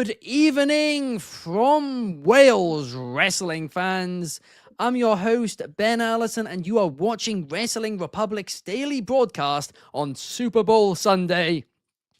Good evening from Wales, wrestling fans. I'm your host, Ben Allison, and you are watching Wrestling Republic's daily broadcast on Super Bowl Sunday.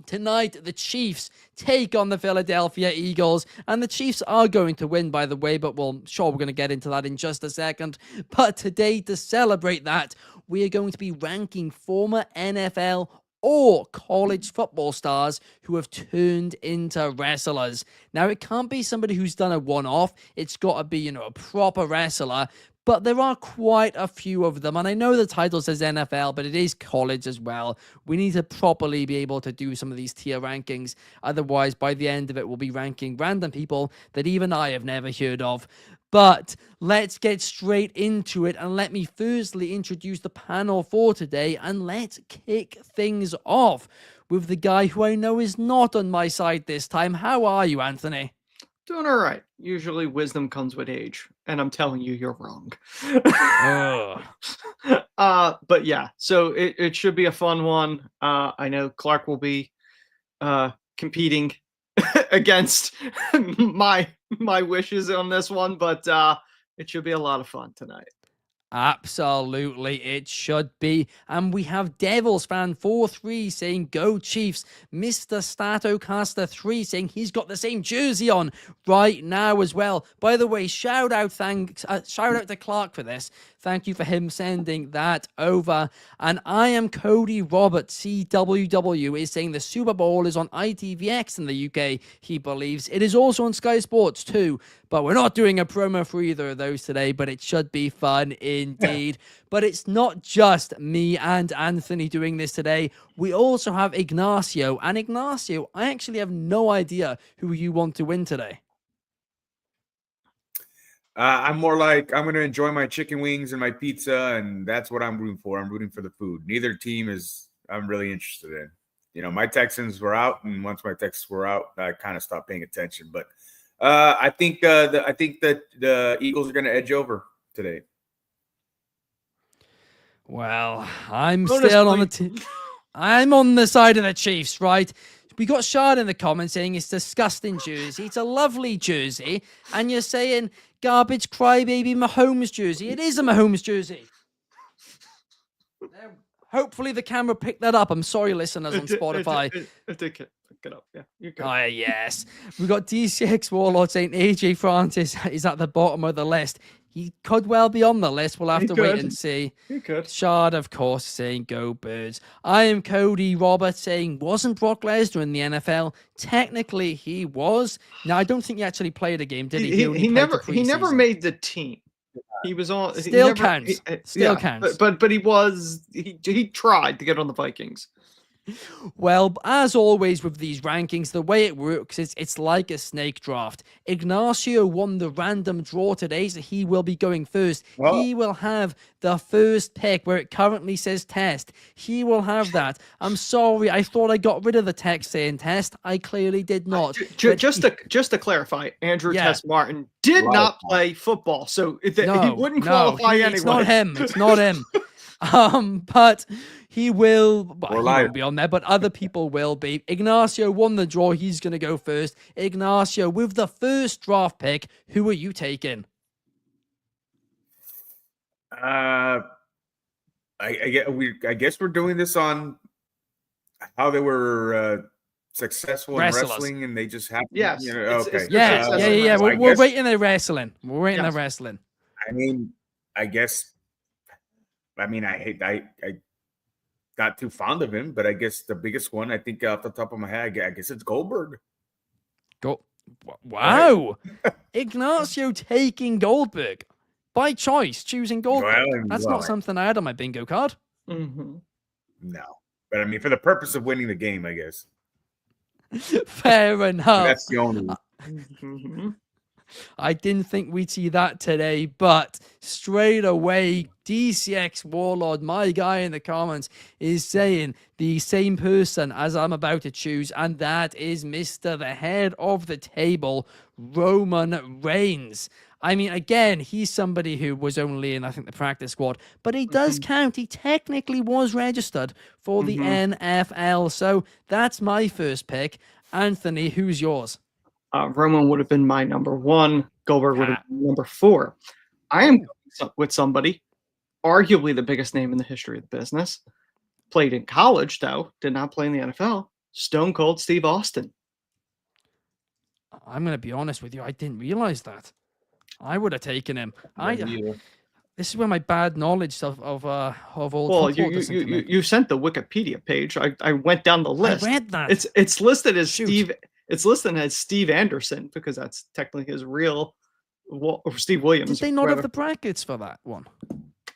Tonight, the Chiefs take on the Philadelphia Eagles, and the Chiefs are going to win, by the way, but we're going to get into that in just a second. But today, to celebrate that, we are going to be ranking former NFL or college football stars who have turned into wrestlers. Now, it can't be somebody who's done a one-off. It's got to be, a proper wrestler. But there are quite a few of them. And I know the title says NFL, but it is college as well. We need to properly be able to do some of these tier rankings. Otherwise, by the end of it, we'll be ranking random people that even I have never heard of. But let's get straight into it, and let me firstly introduce the panel for today, and let's kick things off with the guy who I know is not on my side this time. How are you, Anthony? Doing all right. Usually wisdom comes with age, and I'm telling you, you're wrong. But yeah, so it should be a fun one. I know Clark will be competing against my wishes on this one, but it should be a lot of fun tonight. Absolutely, it should be. And we have Devils fan 43 saying go Chiefs. Mr. Statocaster 3 saying he's got the same jersey on right now as well. By the way, shout out to Clark for this. Thank you for him sending that over. And I am Cody Roberts, CWW, is saying the Super Bowl is on ITVX in the UK. He believes it is also on Sky Sports too. But we're not doing a promo for either of those today, but it should be fun indeed. But it's not just me and Anthony doing this today. We also have Ignacio. And Ignacio, I actually have no idea who you want to win today. I'm more like I'm going to enjoy my chicken wings and my pizza, and that's what I'm rooting for. I'm rooting for the food. Neither team is I'm really interested in. My Texans were out, and once my Texans were out, I kind of stopped paying attention. But I think that the Eagles are going to edge over today. Well, I'm still on I'm on the side of the Chiefs, right? We got Shad in the comments saying it's disgusting jersey. It's a lovely jersey. And you're saying garbage crybaby Mahomes jersey. It is a Mahomes jersey. Hopefully the camera picked that up. I'm sorry, listeners on Spotify. I did pick it up. Yeah, you're good. Oh, yes. We got DCX Warlord saying AJ Francis is at the bottom of the list. He could well be on the list. We'll have to wait and see. He could. Shard, of course, saying go Birds. I am Cody Roberts saying, wasn't Brock Lesnar in the NFL? Technically, he was. Now, I don't think he actually played a game, did he? He never made the team. He was on. Still counts. But he tried to get on the Vikings. Well, as always with these rankings, the way it works is it's like a snake draft. Ignacio won the random draw today, so he will be going first. Oh. He will have the first pick where it currently says test. He will have that. I'm sorry, I thought I got rid of the text saying test. I clearly did not. Just to clarify, Andrew Test Martin did not play football, so he wouldn't qualify anyway. It's not him. It's not him. But he will, he won't be on there, but other people will be. Ignacio won the draw. He's going to go first. Ignacio, with the first draft pick, who are you taking? I guess we're doing this on how they were successful in wrestling, and they just have. Yes. Okay. Yeah. We're waiting their wrestling. We're waiting their wrestling. I not too fond of him, but I guess the biggest one, I think off the top of my head, I guess it's Goldberg. Wow. Ignacio taking Goldberg by choice, choosing Goldberg. That's not something I had on my bingo card. Mm-hmm. No, but for the purpose of winning the game, I guess. Fair enough. That's the only one. Mm-hmm. I didn't think we'd see that today, but straight away, DCX Warlord, my guy in the comments, is saying the same person as I'm about to choose, and that is Mr. the head of the table, Roman Reigns. Again, he's somebody who was only in, I think, the practice squad, but he does count. He technically was registered for the NFL, so that's my first pick. Anthony, who's yours? Roman would have been my number 1. Goldberg would have been number 4. I am going with somebody, arguably the biggest name in the history of the business. Played in college, though. Did not play in the NFL. Stone Cold Steve Austin. I'm going to be honest with you. I didn't realize that. I would have taken him. This is where my bad knowledge of old football. You sent the Wikipedia page. I went down the list. I read that. It's listed as Steve. It's listed as Steve Anderson because that's technically his real. Steve Williams. Did they not have the brackets for that one?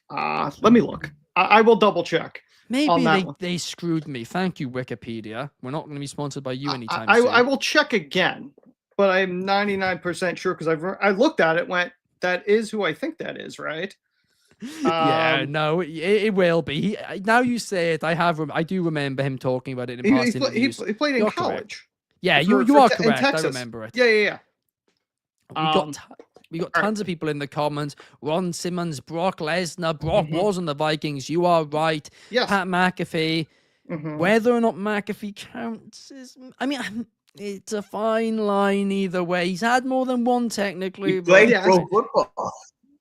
Let me look. I will double check. Maybe they screwed me. Thank you, Wikipedia. We're not going to be sponsored by you anytime soon. I will check again, but I'm 99% sure because I looked at it. Went, that is who I think that is, right? Yeah, no, it will be. Now you say it, I do remember him talking about it in past interviews. He played in college. Correct. Yeah, you are correct. I remember it. Yeah. We got tons of people in the comments. Ron Simmons, Brock Lesnar. Brock was on the Vikings. You are right. Yes. Pat McAfee. Whether or not McAfee counts is, it's a fine line either way. He's had more than one technically. He played pro football.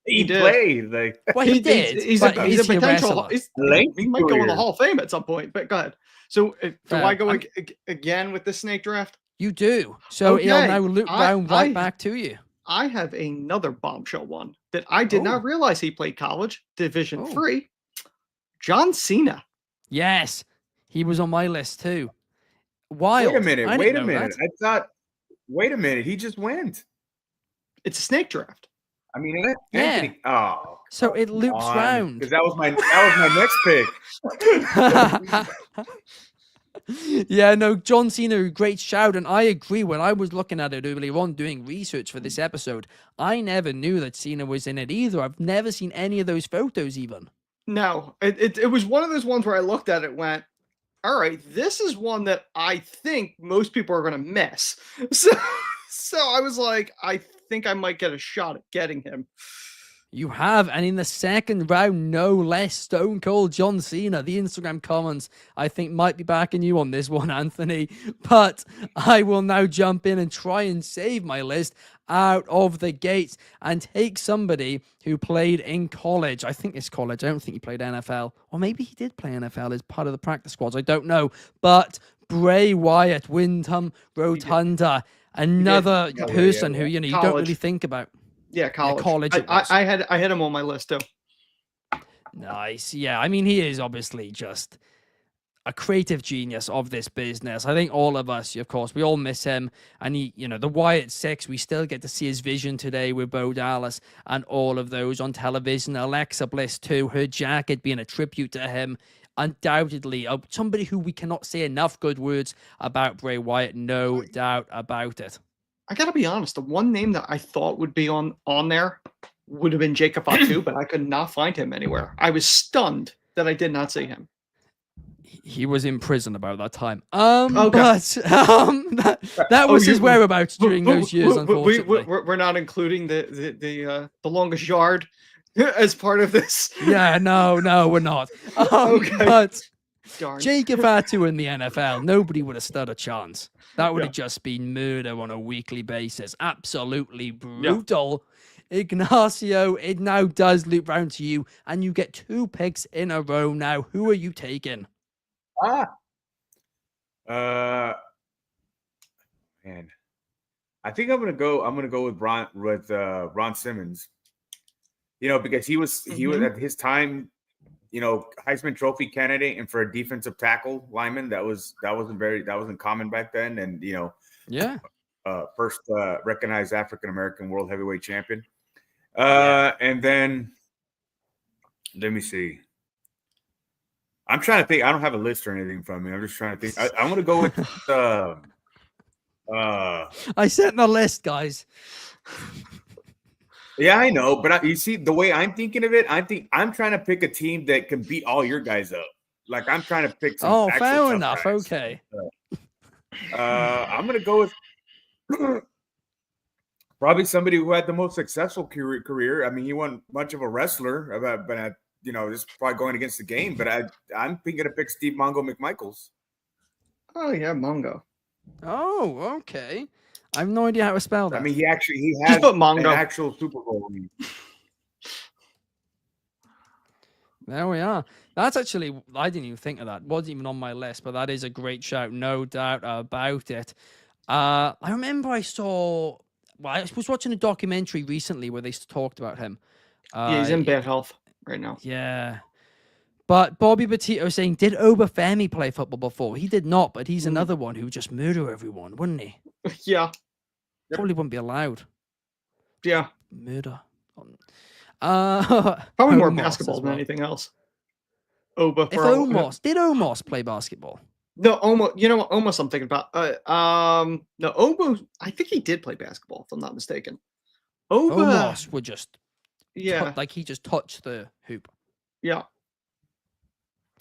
He played. Well, he did. He's a potential. He might go in the Hall of Fame at some point. But go ahead. So do I go again with the snake draft? You do. So it'll now loop round back to you. I have another bombshell one that I did not realize he played college, Division III. John Cena. Yes, he was on my list too. Wild. Wait a minute. I thought. Wait a minute. He just went. It's a snake draft. Anthony. Oh. So it loops round. Because that was my next pick. Yeah, no, John Cena, great shout, and I agree. When I was looking at it earlier on, doing research for this episode, I never knew that Cena was in it either. I've never seen any of those photos even. No, it was one of those ones where I looked at it, went, all right, this is one that I think most people are going to miss. So I was like, I think I might get a shot at getting him. You have, and in the second round, no less, Stone Cold John Cena. The Instagram comments, I think, might be backing you on this one, Anthony. But I will now jump in and try and save my list out of the gates and take somebody who played in college. I think it's college. I don't think he played NFL. Or maybe he did play NFL as part of the practice squads. I don't know. But Bray Wyatt, Wyndham Rotunda, another person who, you don't really think about. Yeah, college. College. I had him on my list too. Nice. Yeah, he is obviously just a creative genius of this business. I think all of us, of course, we all miss him. And he, the Wyatt Six, we still get to see his vision today with Bo Dallas and all of those on television. Alexa Bliss too, her jacket being a tribute to him. Undoubtedly, somebody who we cannot say enough good words about Bray Wyatt. No doubt about it. I gotta be honest, the one name that I thought would be on there would have been Jacob Fatu, but I could not find him anywhere. I was stunned that I did not see him. He was in prison about that time. Okay. But that was his whereabouts during those years, unfortunately. We're not including the longest yard as part of this. Yeah, no, we're not. Okay. But darn. Jacob Fatu in the NFL, nobody would have stood a chance. That would have just been murder on a weekly basis. Absolutely brutal. Yeah. Ignacio, it now does loop round to you, and you get 2 picks in a row now. Who are you taking? Man. I think I'm gonna go with Ron Simmons. Because he was at his time, Heisman Trophy candidate, and for a defensive tackle lineman, that wasn't common back then, and first recognized African American world heavyweight champion. And then let me see. I'm trying to think. I don't have a list or anything from me. I'm just trying to think. I'm gonna go with I sent the list, guys. Yeah, I know, but you see, the way I'm thinking of it, I'm trying to pick a team that can beat all your guys up. Like, I'm trying to pick some. Oh, fair enough. Guys. Okay. I'm gonna go with probably somebody who had the most successful career. He wasn't much of a wrestler, but this is probably going against the game. But I'm thinking to pick Steve Mongo McMichaels. Oh yeah, Mongo. Oh, okay. I have no idea how to spell that. I mean, he has put an Mongo. actual Super Bowl. There we are. That's actually, I didn't even think of that. Wasn't even on my list, but that is a great shout. No doubt about it. I remember I was watching a documentary recently where they talked about him. Yeah, he's in bad health right now. Yeah. But Bobby Petito was saying, did Obafemi play football before? He did not, but he's another one who would just murder everyone, wouldn't he? Yeah. Probably wouldn't be allowed. Yeah. Murder. Probably more basketball than anything else. Did Omos play basketball? No, Omos. You know what Omos I'm thinking about? No, Omos. I think he did play basketball, if I'm not mistaken. Omos would just, like he just touched the hoop. Yeah.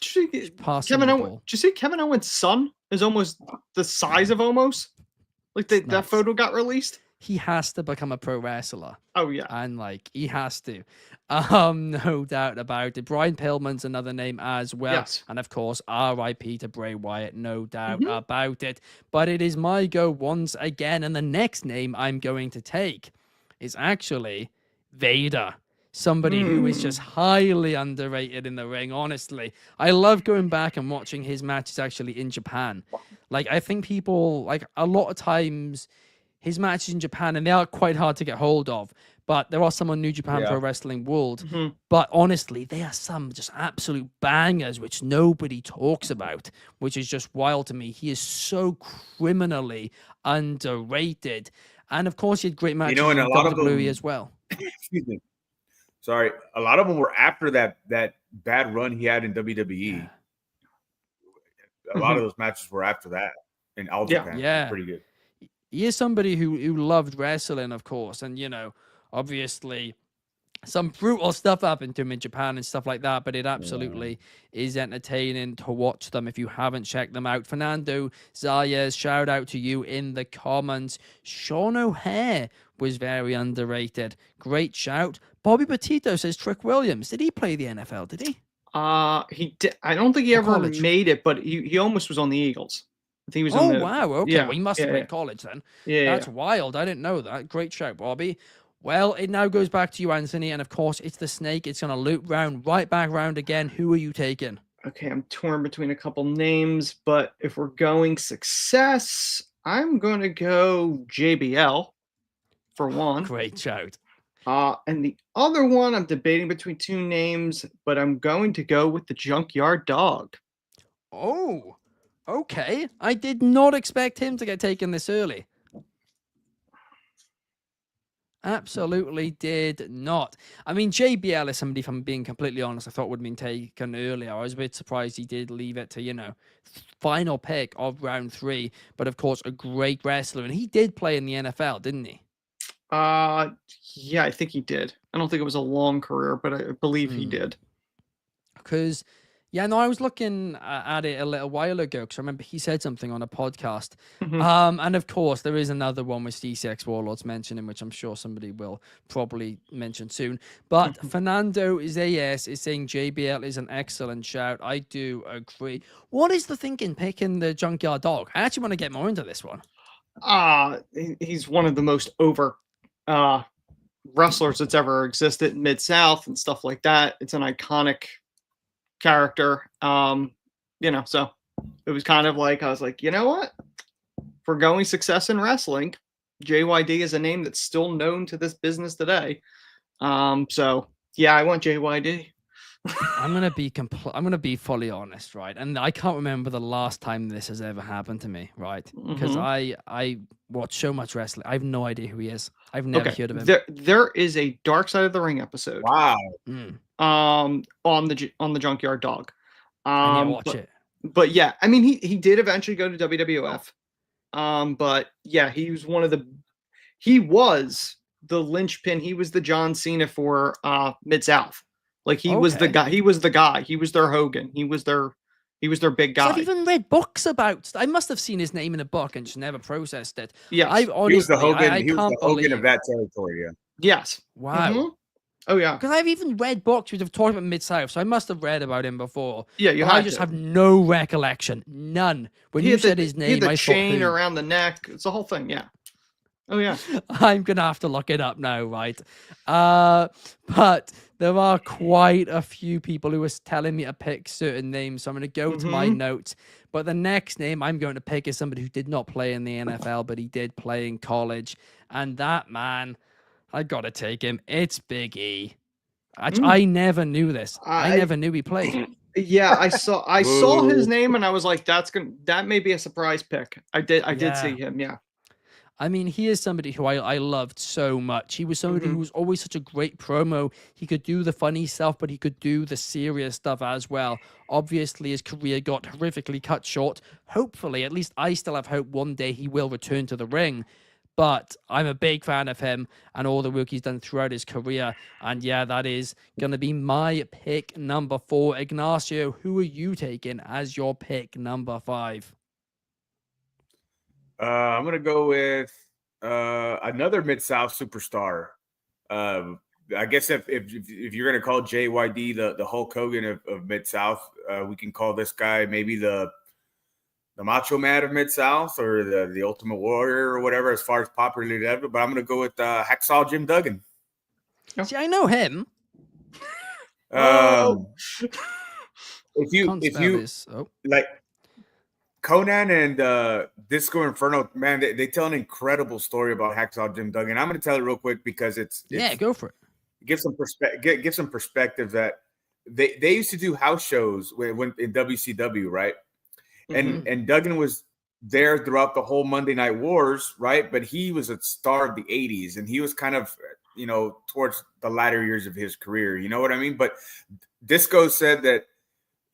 Did you see Kevin Owens' son is almost the size of Omos? Like that photo got released. He has to become a pro wrestler. Oh yeah, and he has to. No doubt about it. Brian Pillman's another name as well, yes. And of course, R.I.P. to Bray Wyatt. No doubt about it. But it is my go once again, and the next name I'm going to take is actually Vader. Somebody who is just highly underrated in the ring, honestly. I love going back and watching his matches actually in Japan. Like, I think people, like, a lot of times, his matches in Japan, and they are quite hard to get hold of, but there are some on New Japan Pro Wrestling World. But honestly, they are some just absolute bangers, which nobody talks about, which is just wild to me. He is so criminally underrated. And of course, he had great matches in WWE as well. Excuse me. Sorry, a lot of them were after that bad run he had in WWE. A lot of those matches were after that in All Japan. Yeah, pretty good. He is somebody who loved wrestling, of course, and obviously some brutal stuff happened to him in Japan and stuff like that, but it absolutely is entertaining to watch them if you haven't checked them out. Fernando Zayas, shout out to you in the comments. Sean O'Hare was very underrated. Great shout. Bobby Petito says Trick Williams. Did he play the NFL? Did he? He did. I don't think he ever made it, but he almost was on the Eagles. I think he was on wow. Okay. Yeah, well, he must have played college then. Yeah. That's wild. I didn't know that. Great shout, Bobby. Well, it now goes back to you, Anthony. And of course, it's the snake. It's going to loop round, right back round again. Who are you taking? Okay. I'm torn between a couple names, but if we're going success, I'm going to go JBL for one. Great shout. And the other one, I'm debating between two names, but I'm going to go with the Junkyard Dog. Oh, okay. I did not expect him to get taken this early. Absolutely did not. I mean, JBL is somebody, if I'm being completely honest, I thought would have been taken earlier. I was a bit surprised he did leave it to, final pick of round 3. But of course, a great wrestler. And he did play in the NFL, didn't he? Yeah, I think he did. I don't think it was a long career, but I believe he did. Because, I was looking at it a little while ago because I remember he said something on a podcast. And of course, there is another one with C6 Warlords mentioning, which I'm sure somebody will probably mention soon. But Fernando Zayas is saying JBL is an excellent shout. I do agree. What is the thinking picking the Junkyard Dog? I actually want to get more into this one. He's one of the most over wrestlers that's ever existed in Mid-South and stuff like that. It's an iconic character. So it was kind of like, I was like, you know what? For going success in wrestling, JYD is a name that's still known to this business today. So yeah, I want JYD. I'm gonna be fully honest, right? And I can't remember the last time this has ever happened to me, right? Because I watch so much wrestling. I have no idea who he is. I've never heard of him. There is a Dark Side of the Ring episode. Wow. On the Junkyard Dog. I need to watch it. But yeah, I mean, he did eventually go to WWF. But yeah, he was the linchpin. He was the John Cena for Mid-South. Like he was the guy. He was their Hogan. He was their big guy. So I've even read books about. I must have seen his name in a book and just never processed it. Yeah, he was the Hogan. He was the Hogan of that territory. Yeah. Yes. Wow. Oh yeah. Because I've even read books which have talked about Mid-South, so I must have read about him before. Yeah, I just have no recollection, none. When you said his name, he had the chain around the neck. It's the whole thing. Yeah. Oh yeah. I'm gonna have to look it up now, right? But there are quite a few people who are telling me to pick certain names, so I'm gonna go to my notes. But the next name I'm going to pick is somebody who did not play in the NFL, but he did play in college, and that man, I gotta take him. It's Big E. I never knew this. I never knew he played. Yeah, I saw his Boo. name and I was like, that may be a surprise pick. I did see him, yeah. I mean, he is somebody who I loved so much. He was somebody who was always such a great promo. He could do the funny stuff, but he could do the serious stuff as well. Obviously, his career got horrifically cut short. Hopefully, at least I still have hope one day he will return to the ring. But I'm a big fan of him and all the work he's done throughout his career. And yeah, that is going to be my pick number 4. Ignacio, who are you taking as your pick number 5? I'm gonna go with another Mid-South superstar. I guess if you're gonna call JYD the Hulk Hogan of Mid-South, we can call this guy maybe the Macho Man of Mid-South or the Ultimate Warrior or whatever, as far as popularity level. But I'm gonna go with Hacksaw Jim Duggan. See, I know him. If you like Conan and Disco Inferno, man, they tell an incredible story about Hacksaw Jim Duggan. I'm going to tell it real quick because it's go for it. Give some perspective that they used to do house shows when in WCW, right? And Duggan was there throughout the whole Monday Night Wars, right? But he was a star of the 80s, and he was kind of, towards the latter years of his career. You know what I mean? But Disco said that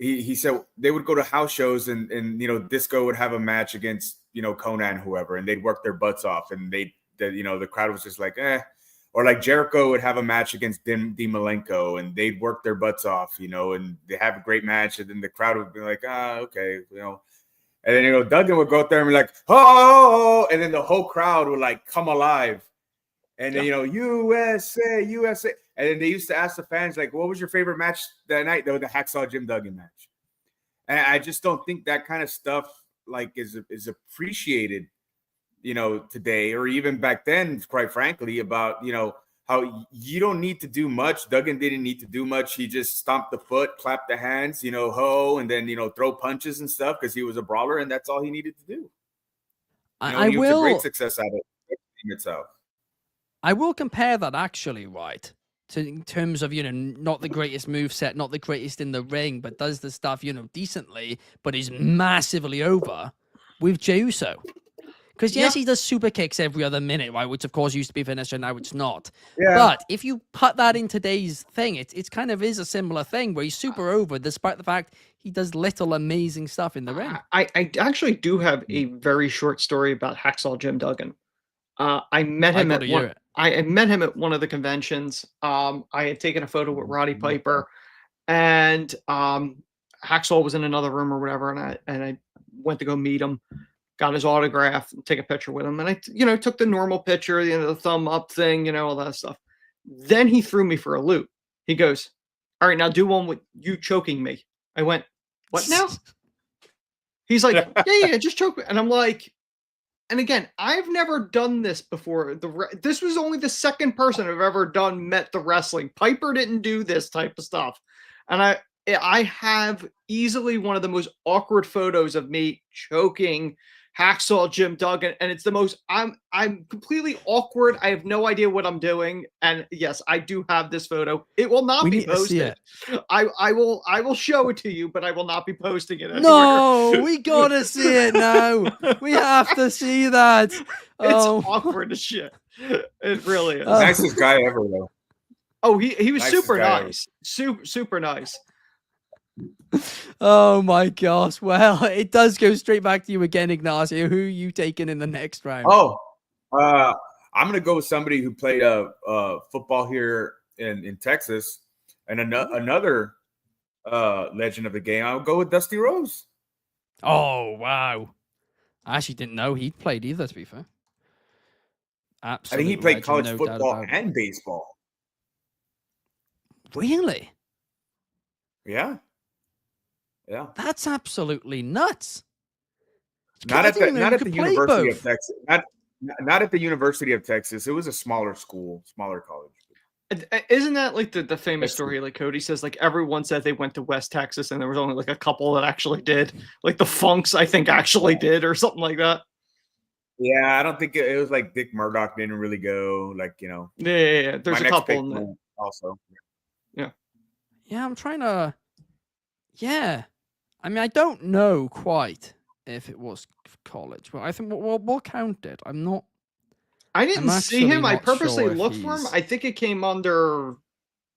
he said they would go to house shows and Disco would have a match against, Conan, whoever, and they'd work their butts off, and the crowd was just like, eh. Or like Jericho would have a match against Dean Malenko, and they'd work their butts off, and they have a great match, and then the crowd would be like, okay, And then, Duggan would go out there and be like, oh, and then the whole crowd would like come alive. And then, USA, USA. And then they used to ask the fans, like, what was your favorite match that night? The Hacksaw Jim Duggan match. And I just don't think that kind of stuff, like, is appreciated, today, or even back then, quite frankly, about, how you don't need to do much. Duggan didn't need to do much. He just stomped the foot, clapped the hands, ho, and then, throw punches and stuff because he was a brawler, and that's all he needed to do. I he was a great success out of it itself. I will compare that actually, right? In terms of, not the greatest moveset, not the greatest in the ring, but does the stuff, decently, but is massively over with Jey Uso. Because yes, he does super kicks every other minute, right? Which of course used to be finisher, now it's not. Yeah. But if you put that in today's thing, it's kind of is a similar thing where he's super over, despite the fact he does little amazing stuff in the ring. I actually do have a very short story about Hacksaw Jim Duggan. I met him at one of the conventions. I had taken a photo with Roddy Piper, and Hacksaw was in another room or whatever, and I went to go meet him. Got his autograph, and take a picture with him. And I, took the normal picture, the thumb up thing, all that stuff. Then he threw me for a loop. He goes, all right, now do one with you choking me. I went, what now? He's like, yeah, just choke me. And I'm like, and again, I've never done this before. This was only the second person I've ever met the wrestling. Piper didn't do this type of stuff. And I have easily one of the most awkward photos of me choking Hacksaw Jim Duggan, and it's the most I'm completely awkward. I have no idea what I'm doing, and yes, I do have this photo. It will not be posted. I will show it to you, but I will not be posting it anywhere. No, we gotta see it now. We have to see that. It's awkward as shit. It really is. Nicest guy ever, though. Oh, he was super nice. Super nice. Oh my gosh. Well, it does go straight back to you again, Ignacio. Who are you taking in the next round? I'm gonna go with somebody who played football here in Texas, and another legend of the game. I'll go with Dusty Rhodes. Oh wow. I actually didn't know he'd played either, to be fair. Absolutely. I think he played college football and baseball. Really? Yeah. That's absolutely nuts. Not at the University of Texas. Not at the University of Texas. It was a smaller school, smaller college. Isn't that like the famous That's story? Like Cody says, like everyone said they went to West Texas, and there was only like a couple that actually did. Like the Funks, I think, actually did, or something like that. Yeah, I don't think it was like Dick Murdoch didn't really go. Like, Yeah. There's my a next pick couple. went also. Yeah. Yeah, I'm trying to. Yeah, I mean, I don't know quite if it was college, but I think we'll count it. I'm not. I didn't I'm see him. I actually not purposely sure if looked for him. he's- I think it came under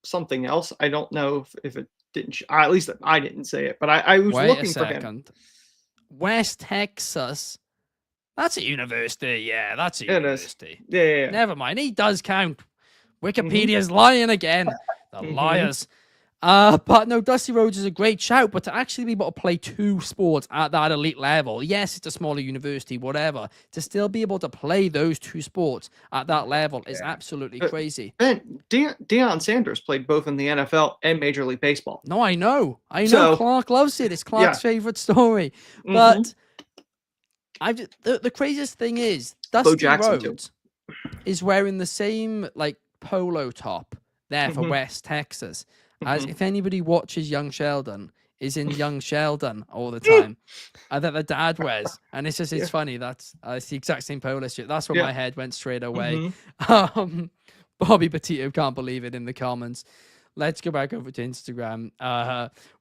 something else. I don't know if it didn't. At least I didn't say it, but I was Wait a looking for him. second. West Texas. That's a university. Yeah, that's a It is. university. Yeah. Never mind. He does count. Wikipedia's lying again. The liars. But no, Dusty Rhodes is a great shout, but to actually be able to play two sports at that elite level, yes, it's a smaller university, whatever, to still be able to play those two sports at that level is absolutely crazy. Ben, Deion Sanders played both in the NFL and Major League Baseball. No, I know. So- Clark loves it. It's Clark's favorite story. But the craziest thing is Dusty Jackson, too. Rhodes is wearing the same like polo top there for West Texas as if anybody watches Young Sheldon is in Young Sheldon all the time that the dad wears, and it's just it's funny that's it's the exact same polo shirt. That's where my head went straight away. Bobby Petito can't believe it in the comments. Let's go back over to Instagram.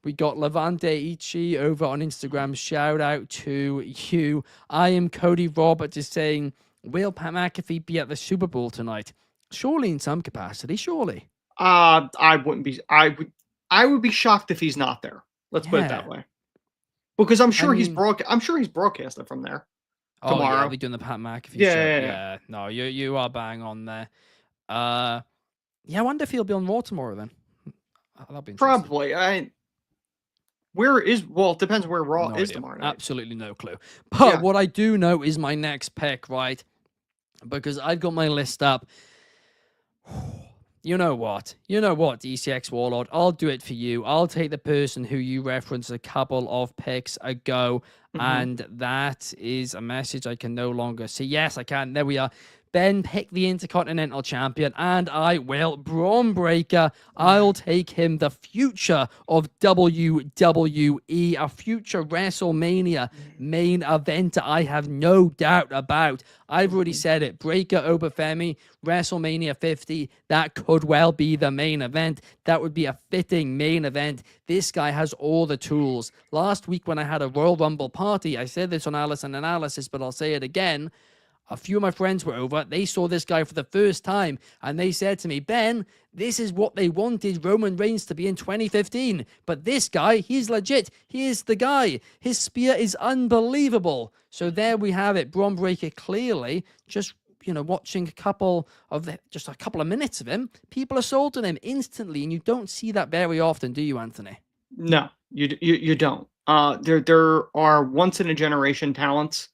We got Levante Ichi over on Instagram. Shout out to you. I am Cody Roberts is saying, will Pat McAfee be at the Super Bowl tonight? Surely in some capacity, surely. I wouldn't be. I would be shocked if he's not there. Let's put it that way. Because I'm sure he's broadcasted from there. Oh, tomorrow. yeah, I'll be doing the Pat McAfee show. Yeah. No, you are bang on there. Yeah, I wonder if he'll be on Raw tomorrow then. That'll be interesting. Probably. It depends where Raw No is idea. tomorrow night. Absolutely no clue. But what I do know is my next pick, right? Because I've got my list up. You know what, DCX Warlord? I'll do it for you. I'll take the person who you referenced a couple of picks ago, and that is a message I can no longer see. Yes, I can. There we are. Ben picked the Intercontinental Champion, and I will. Braun Breaker, I'll take him. The future of WWE, a future WrestleMania main event I have no doubt about. I've already said it. Breaker over Femi, WrestleMania 50, that could well be the main event. That would be a fitting main event. This guy has all the tools. Last week when I had a Royal Rumble party, I said this on Allison Analysis, but I'll say it again. A few of my friends were over. They saw this guy for the first time, and they said to me, Ben, this is what they wanted Roman Reigns to be in 2015. But this guy, he's legit. He is the guy. His spear is unbelievable. So there we have it. Braun Breaker clearly just, watching a couple of minutes of him, people are sold on him instantly, and you don't see that very often, do you, Anthony? No, you don't. There are once in a generation talents.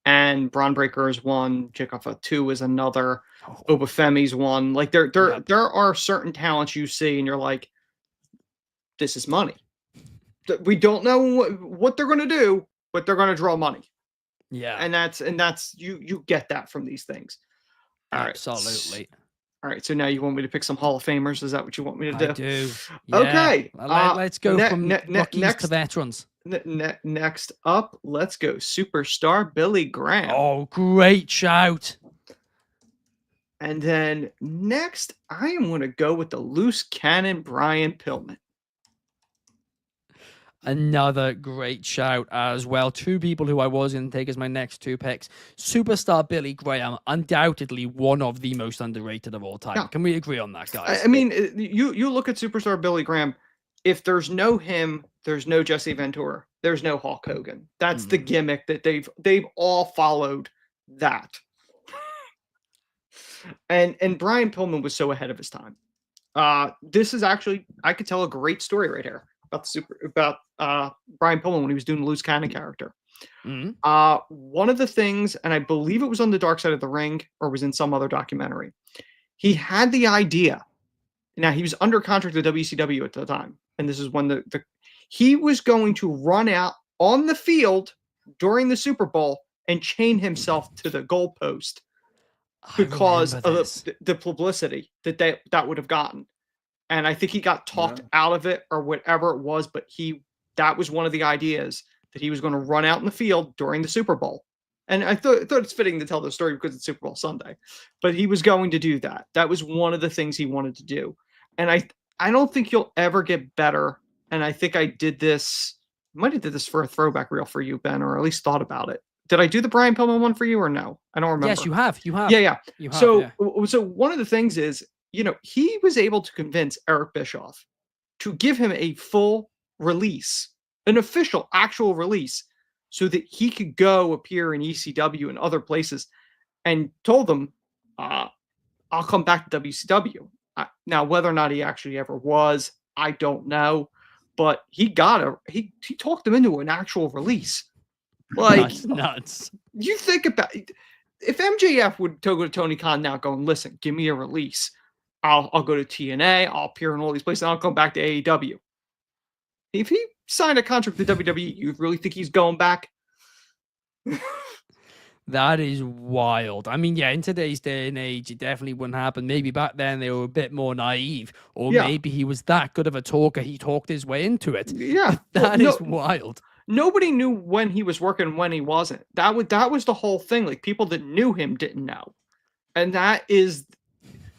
And Braun Breaker is one, Chikafa 2 is another, Obafemi's one. Like there are certain talents you see, and you're like, this is money. We don't know what they're going to do, but they're going to draw money. Yeah, and that's you get that from these things. Absolutely. All right, so now you want me to pick some Hall of Famers? Is that what you want me to do? I do. Yeah. Okay. Let's go from rookies to veterans. Next up, let's go superstar Billy Graham. Oh, great shout. And then next, I am going to go with the loose cannon Brian Pillman. Another great shout as well. Two people who I was going to take as my next two picks. Superstar Billy Graham, undoubtedly one of the most underrated of all time. Yeah. Can we agree on that, guys? I mean, you look at superstar Billy Graham. If there's no him, there's no Jesse Ventura. There's no Hulk Hogan. That's the gimmick that they've all followed that. And Brian Pillman was so ahead of his time. This is actually, I could tell a great story right here about Brian Pillman when he was doing the loose cannon character. One of the things, and I believe it was on the Dark Side of the Ring or was in some other documentary, he had the idea. Now he was under contract to WCW at the time, and this is when he was going to run out on the field during the Super Bowl and chain himself to the goalpost I because remember of this. the publicity that would have gotten. And I think he got talked out of it or whatever it was, but that was one of the ideas, that he was going to run out in the field during the Super Bowl. And I thought it's fitting to tell the story because it's Super Bowl Sunday, but he was going to do that. That was one of the things he wanted to do. And I don't think you'll ever get better. And I think I did this, might have did this for a throwback reel for you, Ben, or at least thought about it. Did I do the Brian Pillman one for you or no? I don't remember. Yes, you have. You have. Yeah, yeah. You have. So, Yeah. so one of the things is, he was able to convince Eric Bischoff to give him a full release, an official, actual release, so that he could go appear in ECW and other places, and told them, I'll come back to WCW. Now, whether or not he actually ever was, I don't know, but he talked him into an actual release. Like, That's nuts. You think about it, if MJF would go to Tony Khan now going, listen, give me a release. I'll go to TNA, I'll appear in all these places, and I'll come back to AEW. If he signed a contract with WWE, you really think he's going back? That is wild. I mean, yeah, in today's day and age, it definitely wouldn't happen. Maybe back then they were a bit more naive, or maybe he was that good of a talker, he talked his way into it. Yeah. That is wild. Nobody knew when he was working, when he wasn't. That was the whole thing. Like, people that knew him didn't know. And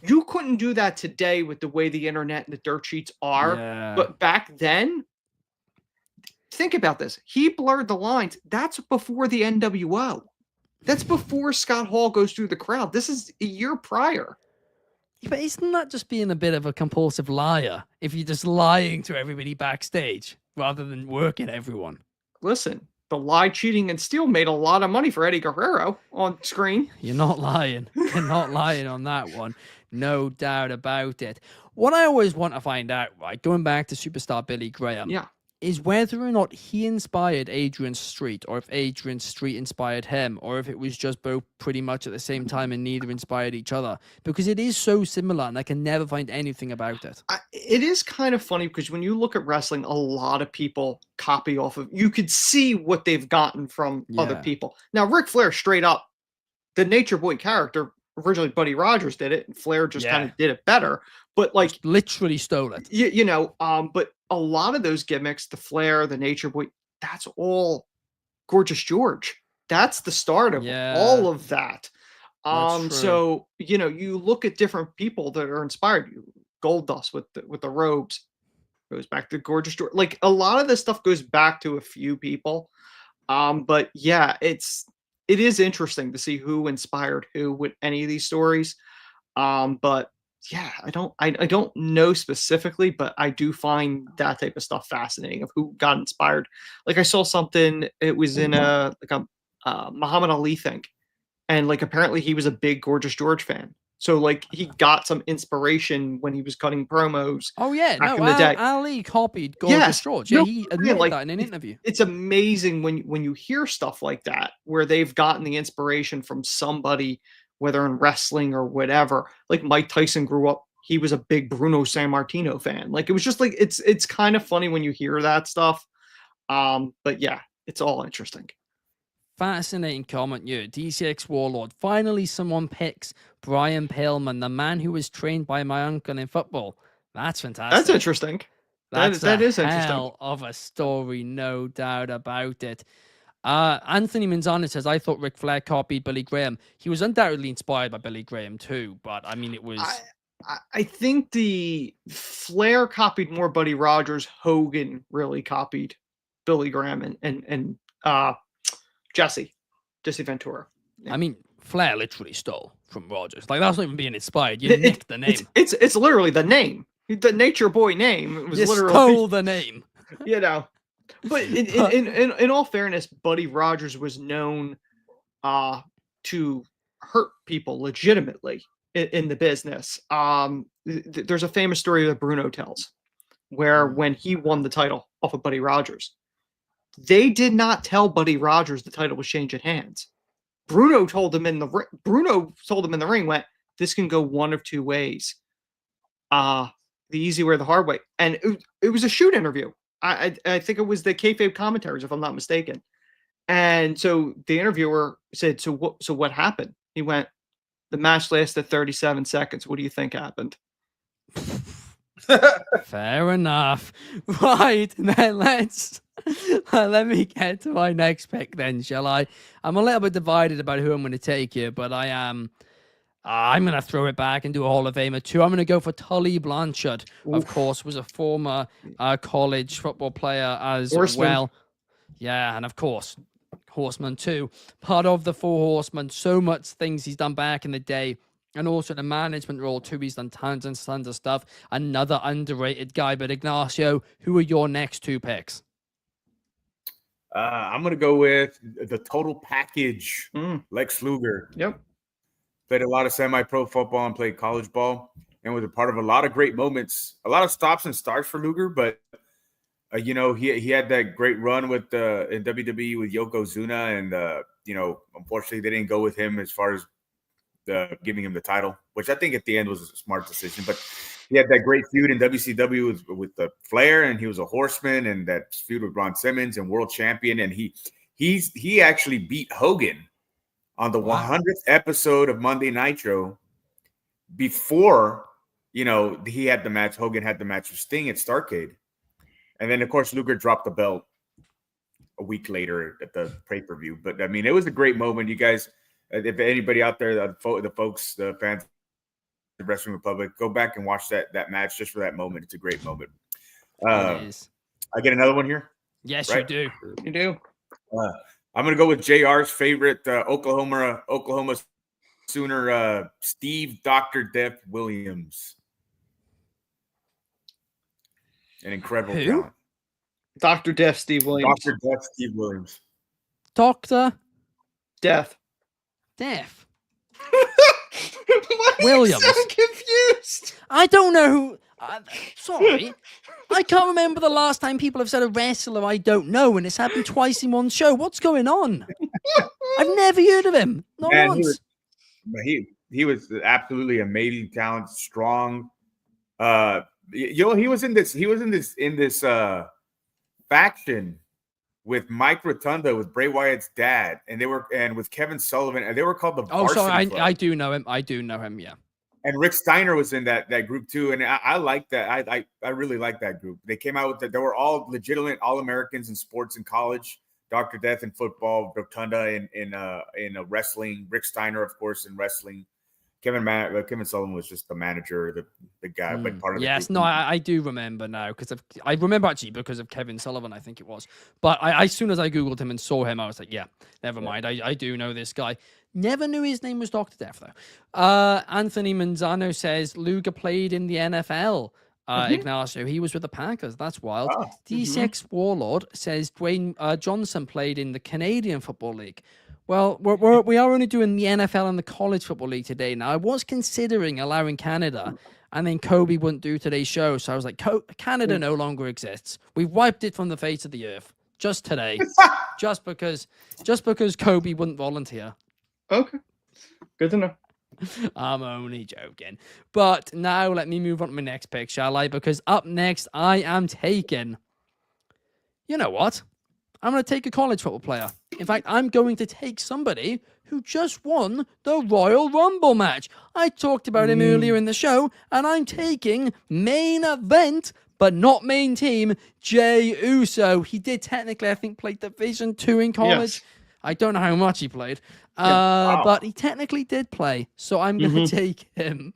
you couldn't do that today with the way the internet and the dirt sheets are. Yeah. But back then, think about this. He blurred the lines. That's before the NWO. That's before Scott Hall goes through the crowd. This is a year prior. Yeah, but isn't that just being a bit of a compulsive liar if you're just lying to everybody backstage rather than working everyone? Listen, the lie, cheating, and steal made a lot of money for Eddie Guerrero on screen. You're not lying. You're not lying on that one. No doubt about it. What I always want to find out, right, going back to superstar Billy Graham, is whether or not he inspired Adrian Street, or if Adrian Street inspired him, or if it was just both pretty much at the same time and neither inspired each other. Because it is so similar and I can never find anything about it. It is kind of funny because when you look at wrestling, a lot of people copy off of, you could see what they've gotten from other people. Now, Ric Flair, straight up, the Nature Boy character, originally Buddy Rogers did it, and Flair just kind of did it better. But like, just literally stole it. But a lot of those gimmicks, the Flair, the Nature Boy, that's all Gorgeous George. That's the start of all of that. So you look at different people that are inspired. Goldust with the robes goes back to Gorgeous George. Like, a lot of this stuff goes back to a few people. But yeah, it is interesting to see who inspired who with any of these stories. But yeah, I don't know specifically, but I do find that type of stuff fascinating, of who got inspired. Like, I saw something, it was in a Muhammad Ali thing, and like, apparently he was a big Gorgeous George fan. So like, he got some inspiration when he was cutting promos. Oh yeah, back in the day. Ali copied Gorgeous George. Yeah, he admitted that in an interview. It's amazing when you hear stuff like that, where they've gotten the inspiration from somebody, whether in wrestling or whatever. Like, Mike Tyson grew up, he was a big Bruno Sammartino fan. Like, it was just like, it's kind of funny when you hear that stuff. But yeah, it's all interesting. Fascinating comment here. DCX Warlord. Finally, someone picks Brian Pillman, the man who was trained by my uncle in football. That's fantastic. That's interesting. That is interesting. Hell of a story, no doubt about it. Anthony Manzana says, I thought Ric Flair copied Billy Graham. He was undoubtedly inspired by Billy Graham too, but I mean, it was... I think the Flair copied more Buddy Rogers. Hogan really copied Billy Graham and Jesse Ventura. Yeah. I mean, Flair literally stole from Rogers. Like, that's not even being inspired. You nicked the name. It's literally the name. The Nature Boy name. It was literally stole the name. But in all fairness, Buddy Rogers was known to hurt people legitimately in the business. There's a famous story that Bruno tells, where when he won the title off of Buddy Rogers, they did not tell Buddy Rogers the title was changing hands. Bruno told him in the ring, went, this can go one of two ways. The easy way or the hard way. And it was a shoot interview. I think it was the kayfabe commentaries, if I'm not mistaken. And so the interviewer said, so what happened? He went, The match lasted 37 seconds. What do you think happened? Fair enough. Right, then let me get to my next pick then, shall I? I'm a little bit divided about who I'm going to take here, but I'm going to throw it back and do a Hall of Famer too. I'm going to go for Tully Blanchard. Of course, was a former college football player as well. Yeah, and of course, Horseman too. Part of the Four Horsemen. So much things he's done back in the day. And also the management role too. He's done tons and tons of stuff. Another underrated guy. But Ignacio, who are your next two picks? I'm going to go with the total package. Lex Luger. Yep. Played a lot of semi-pro football and played college ball. And was a part of a lot of great moments. A lot of stops and starts for Luger. But, he had that great run with in WWE with Yokozuna. And, unfortunately, they didn't go with him as far as giving him the title, which I think at the end was a smart decision. But he had that great feud in WCW with the Flair, and he was a horseman, and that feud with Ron Simmons and world champion. And he actually beat Hogan on the 100th episode of Monday Nitro before, he had the match. Hogan had the match with Sting at Starrcade. And then, of course, Luger dropped the belt a week later at the pay-per-view. But, I mean, it was a great moment. You guys, if anybody out there, the fans of the Wrestling Republic, go back and watch that match just for that moment. It's a great moment. It is. I get another one here? Yes, right? you do. You do. I'm going to go with JR's favorite Oklahoma Sooner, Steve Dr. Death Williams. An incredible talent. Dr. Death Steve Williams. Dr. Death Steve Williams. Dr. Death. Williams. I'm so confused. I don't know who. Sorry. I can't remember the last time people have said a wrestler I don't know, and it's happened twice in one show. What's going on? I've never heard of him. Not once. He was absolutely amazing talent, strong. He was in this faction with Mike Rotunda, with Bray Wyatt's dad, and with Kevin Sullivan, and they were called the Varsity Club. I do know him. Yeah. And Rick Steiner was in that group too, and I like that. I really like that group. They came out with that. They were all legitimate All-Americans in sports in college. Dr. Death in football, Rotunda in wrestling, Rick Steiner, of course, in wrestling. Kevin Sullivan was just the manager, the guy, but part of the group. No, I do remember now because I remember actually because of Kevin Sullivan, I think it was. But as soon as I googled him and saw him, I was like, never mind. I do know this guy. Never knew his name was Dr. Death though. Anthony Manzano says Luger played in the NFL. Ignacio, he was with the Packers. That's wild. D6 Warlord says Dwayne Johnson played in the Canadian Football League. Well, we are only doing the NFL and the College Football League today. Now, I was considering allowing Canada, and then Kobe wouldn't do today's show. So I was like, Canada no longer exists. We've wiped it from the face of the earth just today, just because Kobe wouldn't volunteer. Okay, good to know. I'm only joking. But now let me move on to my next pick, shall I? Because up next, I am taking... You know what? I'm going to take a college football player. In fact, I'm going to take somebody who just won the Royal Rumble match. I talked about him earlier in the show, and I'm taking main event, but not main team, Jey Uso. He did technically, I think, play Division 2 in college. Yes. I don't know how much he played, but he technically did play. So I'm going to take him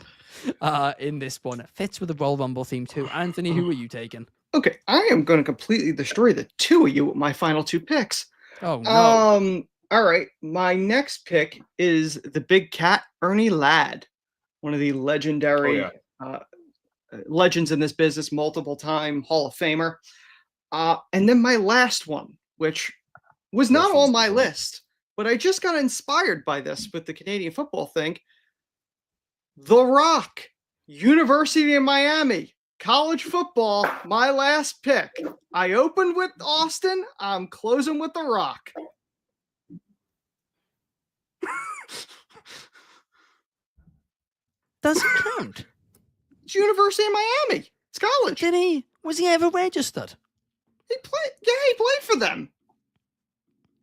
in this one. It fits with the Royal Rumble theme too. Anthony, who are you taking? Okay, I am going to completely destroy the two of you with my final two picks. Oh, no. All right, my next pick is the big cat, Ernie Ladd, one of the legendary legends in this business, multiple-time Hall of Famer. And then my last one, which was not on my list, but I just got inspired by this with the Canadian football thing. The Rock, University of Miami. College football, my last pick. I opened with Austin. I'm closing with The Rock. Doesn't count. It's University of Miami. It's college. Was he ever registered? He played for them.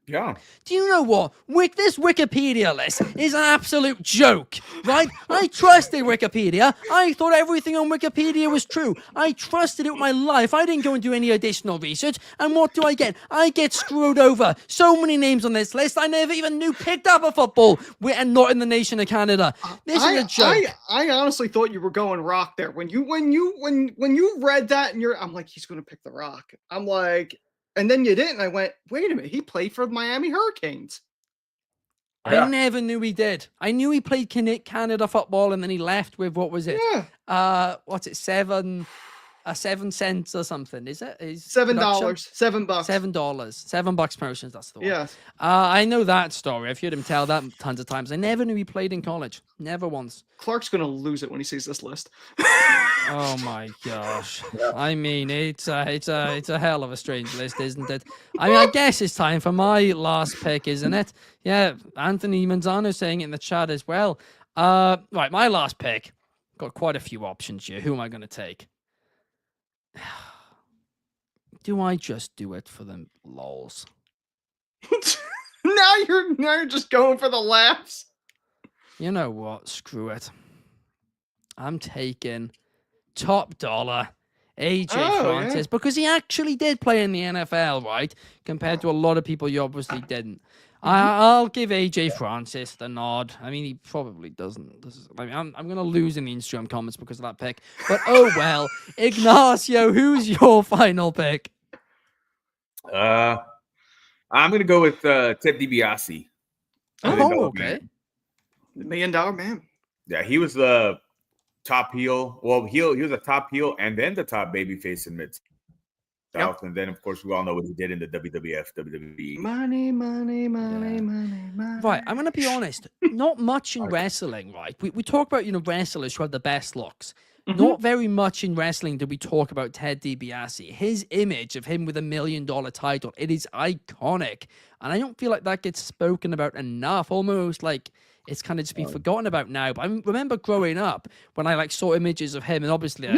Yeah. Do you know what? This Wikipedia list is an absolute joke, right? I trusted Wikipedia. I thought everything on Wikipedia was true. I trusted it with my life. I didn't go and do any additional research. And what do I get? I get screwed over. So many names on this list I never even knew picked up a football and not in the nation of Canada. This is a joke. I honestly thought you were going Rock there when you read that, and I'm like, he's going to pick the Rock. I'm like. And then you didn't. I went, wait a minute. He played for the Miami Hurricanes. I never knew he did. I knew he played Canada football, and then he left with, what was it? Yeah. What's it? 7 cents or something, is it? $7. $7. $7. $7 promotions, that's the one. Yeah. I know that story. I've heard him tell that tons of times. I never knew he played in college. Never once. Clark's gonna lose it when he sees this list. Oh my gosh. I mean, it's a hell of a strange list, isn't it? I mean, I guess it's time for my last pick, isn't it? Yeah, Anthony Manzano saying it in the chat as well. Right, my last pick. Got quite a few options here. Who am I going to take? Do I just do it for the lols? now you're just going for the laughs. You know what? Screw it. I'm taking top dollar AJ Francis because he actually did play in the NFL, right? Compared to a lot of people you obviously didn't. I'll give AJ Francis the nod. I mean, he probably doesn't. I mean, I'm going to lose in the Instagram comments because of that pick. But oh well. Ignacio, who's your final pick? I'm going to go with Ted DiBiase. Oh, okay. The $1 Million Man. Yeah, he was the top heel. Well, he was a top heel and then the top babyface in Mid-South. Yep. And then, of course, we all know what he did in the WWF, WWE. Money. Right, I'm going to be honest. Not much in wrestling, right? We talk about, wrestlers who have the best looks. Mm-hmm. Not very much in wrestling do we talk about Ted DiBiase. His image of him with $1 million title, it is iconic. And I don't feel like that gets spoken about enough. Almost like it's kind of just been forgotten about now. But I remember growing up when I saw images of him, and obviously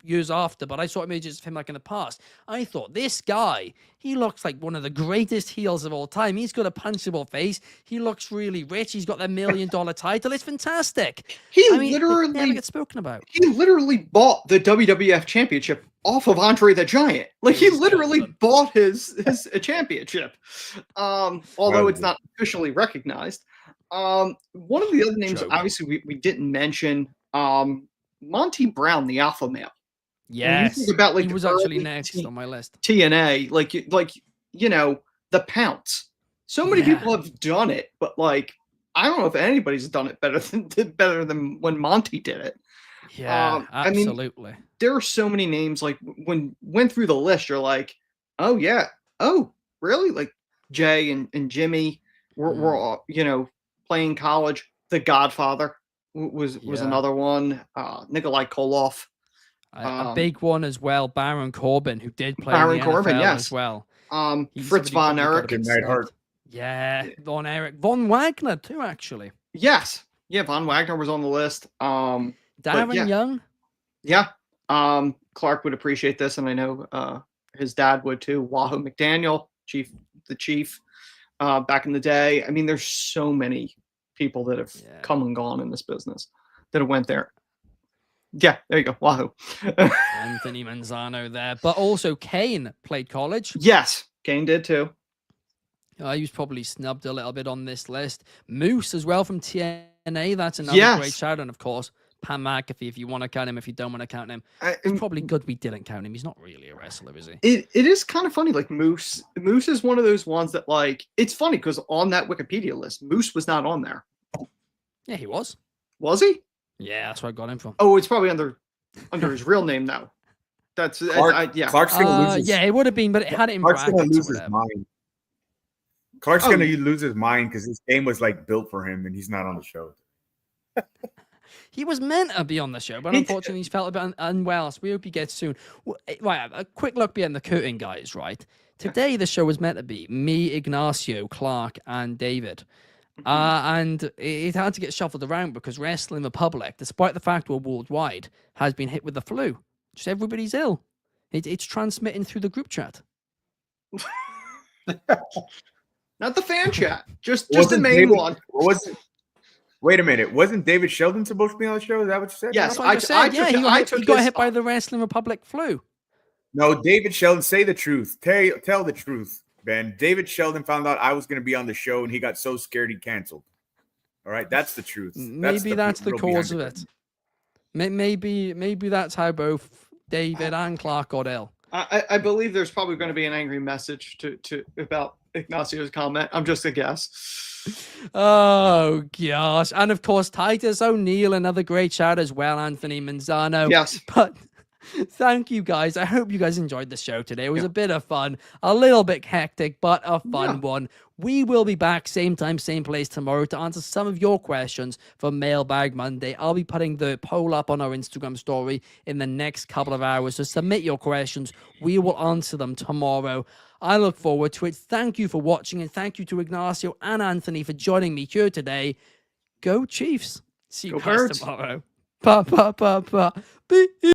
years after, but I saw images of him in the past. I thought, this guy, he looks like one of the greatest heels of all time. He's got a punchable face. He looks really rich. He's got the $1 million title. It's fantastic. Literally it never gets spoken about. He literally bought the WWF championship off of Andre the Giant. He literally bought his championship. Although it's not officially recognized. One of the other names, obviously, we didn't mention, Monty Brown, the Alpha Male. Yes, you think about, he was actually next on my list. TNA, the Pounce. So many people have done it, but I don't know if anybody's done it better than when Monty did it. Yeah, absolutely. I mean, there are so many names. When went through the list, you're like, oh yeah, oh really? Jay and Jimmy were all, playing college. The Godfather was another one. Nikolai Koloff. A big one as well. Baron Corbin, who did play in the NFL as well. Fritz Von Erich. Yeah, Von Erich. Von Wagner too, actually. Yes. Yeah, Von Wagner was on the list. Darren Young. Yeah. Clark would appreciate this, and I know his dad would too. Wahoo McDaniel, the chief. Back in the day. I mean, there's so many people that have come and gone in this business that have went there. Yeah, there you go. Wahoo. Anthony Manzano there. But also Kane played college. Yes, Kane did too. He was probably snubbed a little bit on this list. Moose as well from TNA. That's another great shout. And of course, Pat McAfee, if you want to count him, if you don't want to count him. It's probably good we didn't count him. He's not really a wrestler, is he? It is kind of funny. Moose is one of those ones that it's funny because on that Wikipedia list, Moose was not on there. Yeah, he was. Was he? Yeah, that's where I got him from. Oh, it's probably under his real name now. That's Clark's gonna lose his, it would have been, but it had it in Clark's brackets. Gonna lose his mind. Clark's gonna lose his mind because his game was built for him, and he's not on the show. He was meant to be on the show, but unfortunately he's felt a bit unwell, so we hope he gets soon. Right, a quick look behind the curtain, guys, right? Today the show was meant to be me, Ignacio, Clark, and David. And it had to get shuffled around because Wrestling Republic, despite the fact we're worldwide, has been hit with the flu. Just everybody's ill. It's transmitting through the group chat. Not the fan chat. Just the main David, one. Wait a minute. Wasn't David Sheldon supposed to be on the show? Is that what you said? Yes, That's what I just said. He got hit by spot. the Wrestling Republic flu. No, David Sheldon, say the truth. Tell the truth, Ben. David Sheldon found out I was going to be on the show, and he got so scared he canceled. All right, that's the truth. Maybe that's the cause of it. Maybe that's how both David and Clark got ill. I believe there's probably going to be an angry message to about Ignacio's comment. I'm just a guess. Oh gosh, and of course Titus O'Neil, another great shout as well. Anthony Manzano. Yes, but thank you guys. I hope you guys enjoyed the show today. It was a bit of fun, a little bit hectic, but a fun one. We will be back same time, same place tomorrow to answer some of your questions for Mailbag Monday. I'll be putting the poll up on our Instagram story in the next couple of hours. So submit your questions. We will answer them tomorrow. I look forward to it. Thank you for watching, and thank you to Ignacio and Anthony for joining me here today. Go Chiefs. See you guys tomorrow. Pa, pa, pa, pa.